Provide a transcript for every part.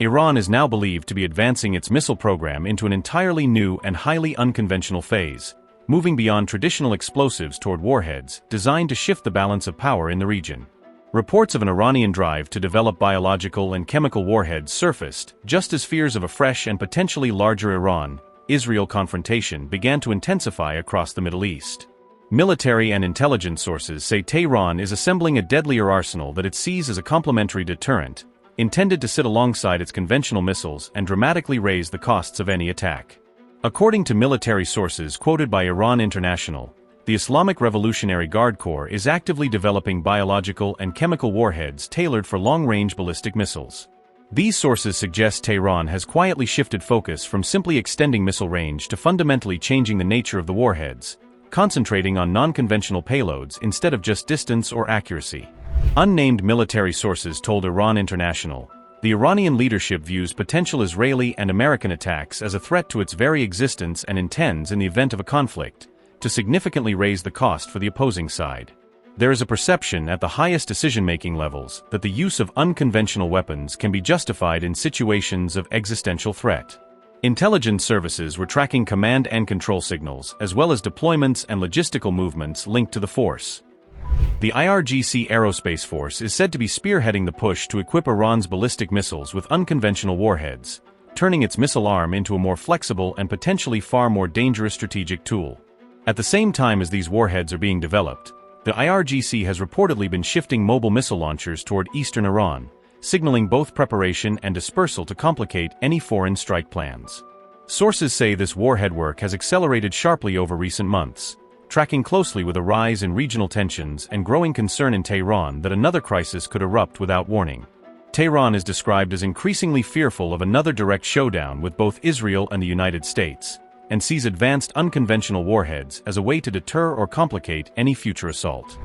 Iran is now believed to be advancing its missile program into an entirely new and highly unconventional phase, moving beyond traditional explosives toward warheads, designed to shift the balance of power in the region. Reports of an Iranian drive to develop biological and chemical warheads surfaced, just as fears of a fresh and potentially larger Iran-Israel confrontation began to intensify across the Middle East. Military and intelligence sources say Tehran is assembling a deadlier arsenal that it sees as a complementary deterrent, intended to sit alongside its conventional missiles and dramatically raise the costs of any attack. According to military sources quoted by Iran International, the Islamic Revolutionary Guard Corps is actively developing biological and chemical warheads tailored for long-range ballistic missiles. These sources suggest Tehran has quietly shifted focus from simply extending missile range to fundamentally changing the nature of the warheads, concentrating on non-conventional payloads instead of just distance or accuracy. Unnamed military sources told Iran International, the Iranian leadership views potential Israeli and American attacks as a threat to its very existence and intends, in the event of a conflict, to significantly raise the cost for the opposing side. There is a perception at the highest decision-making levels that the use of unconventional weapons can be justified in situations of existential threat. Intelligence services were tracking command and control signals, as well as deployments and logistical movements linked to the force. The IRGC Aerospace Force is said to be spearheading the push to equip Iran's ballistic missiles with unconventional warheads, turning its missile arm into a more flexible and potentially far more dangerous strategic tool. At the same time as these warheads are being developed, the IRGC has reportedly been shifting mobile missile launchers toward eastern Iran, signaling both preparation and dispersal to complicate any foreign strike plans. Sources say this warhead work has accelerated sharply over recent months, tracking closely with a rise in regional tensions and growing concern in Tehran that another crisis could erupt without warning. Tehran is described as increasingly fearful of another direct showdown with both Israel and the United States, and sees advanced unconventional warheads as a way to deter or complicate any future assault.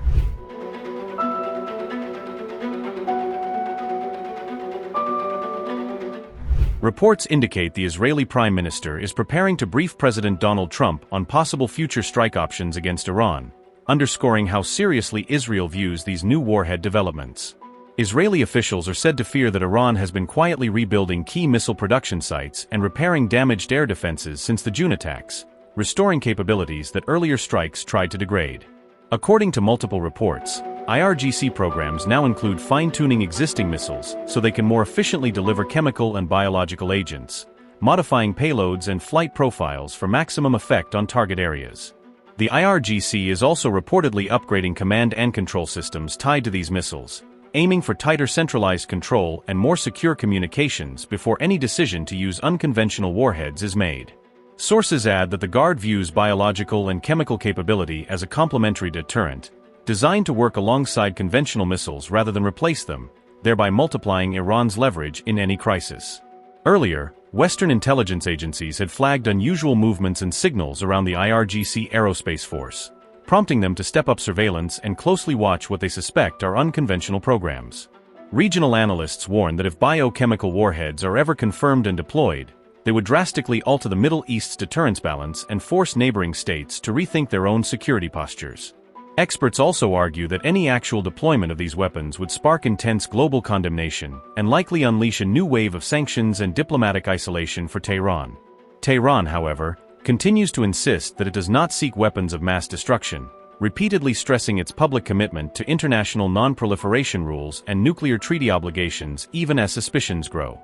Reports indicate the Israeli Prime Minister is preparing to brief President Donald Trump on possible future strike options against Iran, underscoring how seriously Israel views these new warhead developments. Israeli officials are said to fear that Iran has been quietly rebuilding key missile production sites and repairing damaged air defenses since the June attacks, restoring capabilities that earlier strikes tried to degrade. According to multiple reports, IRGC programs now include fine-tuning existing missiles so they can more efficiently deliver chemical and biological agents, modifying payloads and flight profiles for maximum effect on target areas. The IRGC is also reportedly upgrading command and control systems tied to these missiles, aiming for tighter centralized control and more secure communications before any decision to use unconventional warheads is made. Sources add that the Guard views biological and chemical capability as a complementary deterrent, designed to work alongside conventional missiles rather than replace them, thereby multiplying Iran's leverage in any crisis. Earlier, Western intelligence agencies had flagged unusual movements and signals around the IRGC Aerospace Force, prompting them to step up surveillance and closely watch what they suspect are unconventional programs. Regional analysts warn that if biochemical warheads are ever confirmed and deployed, they would drastically alter the Middle East's deterrence balance and force neighboring states to rethink their own security postures. Experts also argue that any actual deployment of these weapons would spark intense global condemnation and likely unleash a new wave of sanctions and diplomatic isolation for Tehran. Tehran, however, continues to insist that it does not seek weapons of mass destruction, repeatedly stressing its public commitment to international non-proliferation rules and nuclear treaty obligations even as suspicions grow.